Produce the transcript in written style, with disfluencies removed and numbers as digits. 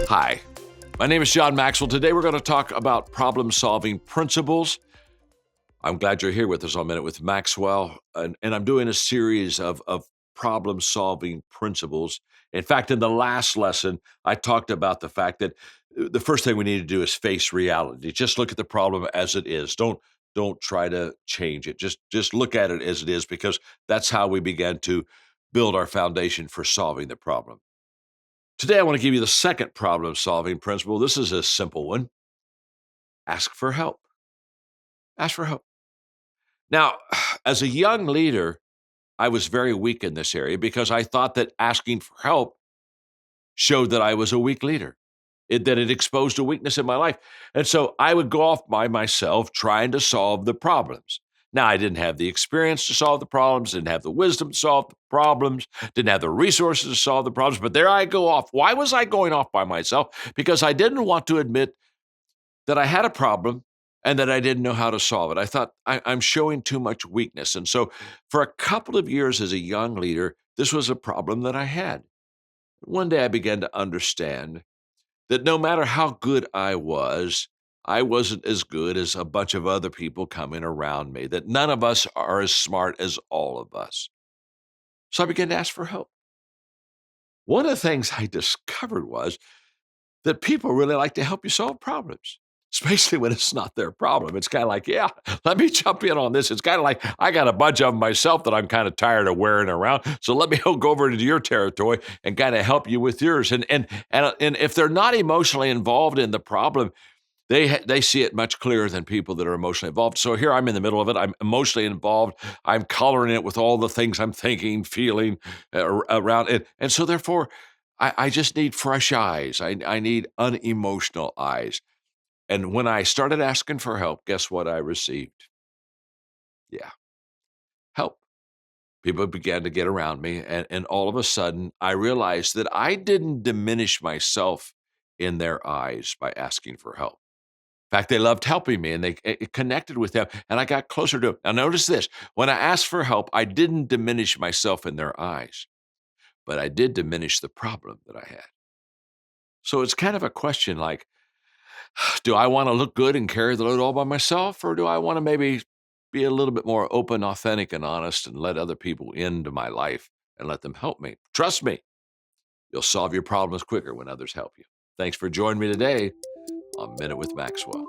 Hi, my name is John Maxwell. Today we're going to talk about problem-solving principles. I'm glad you're here with us on Minute with Maxwell, and I'm doing a series of problem-solving principles. In fact, in the last lesson, I talked about the fact that the first thing we need to do is face reality. Just look at the problem as it is. Don't try to change it. Just look at it as it is, because that's how we begin to build our foundation for solving the problem. Today, I want to give you the second problem-solving principle. This is a simple one. Ask for help. Ask for help. Now, as a young leader, I was very weak in this area because I thought that asking for help showed that I was a weak leader, that it exposed a weakness in my life. And so I would go off by myself trying to solve the problems. Now, I didn't have the experience to solve the problems, didn't have the wisdom to solve the problems, didn't have the resources to solve the problems, but there I go off. Why was I going off by myself? Because I didn't want to admit that I had a problem and that I didn't know how to solve it. I thought I'm showing too much weakness. And so for a couple of years as a young leader, this was a problem that I had. One day I began to understand that no matter how good I wasn't as good as a bunch of other people coming around me, that none of us are as smart as all of us. So I began to ask for help. One of the things I discovered was that people really like to help you solve problems, especially when it's not their problem. It's kind of like, yeah, let me jump in on this. It's kind of like I got a bunch of them myself that I'm kind of tired of wearing around. So let me go over into your territory and kind of help you with yours. And if they're not emotionally involved in the problem, they see it much clearer than people that are emotionally involved. So here I'm in the middle of it. I'm emotionally involved. I'm coloring it with all the things I'm thinking, feeling around it. And so therefore, I just need fresh eyes. I need unemotional eyes. And when I started asking for help, guess what I received? Yeah, help. People began to get around me. And all of a sudden, I realized that I didn't diminish myself in their eyes by asking for help. In fact, they loved helping me and it connected with them and I got closer to them. Now, notice this. When I asked for help, I didn't diminish myself in their eyes, but I did diminish the problem that I had. So it's kind of a question like, do I want to look good and carry the load all by myself? Or do I want to maybe be a little bit more open, authentic, and honest and let other people into my life and let them help me? Trust me, you'll solve your problems quicker when others help you. Thanks for joining me today on Minute with Maxwell.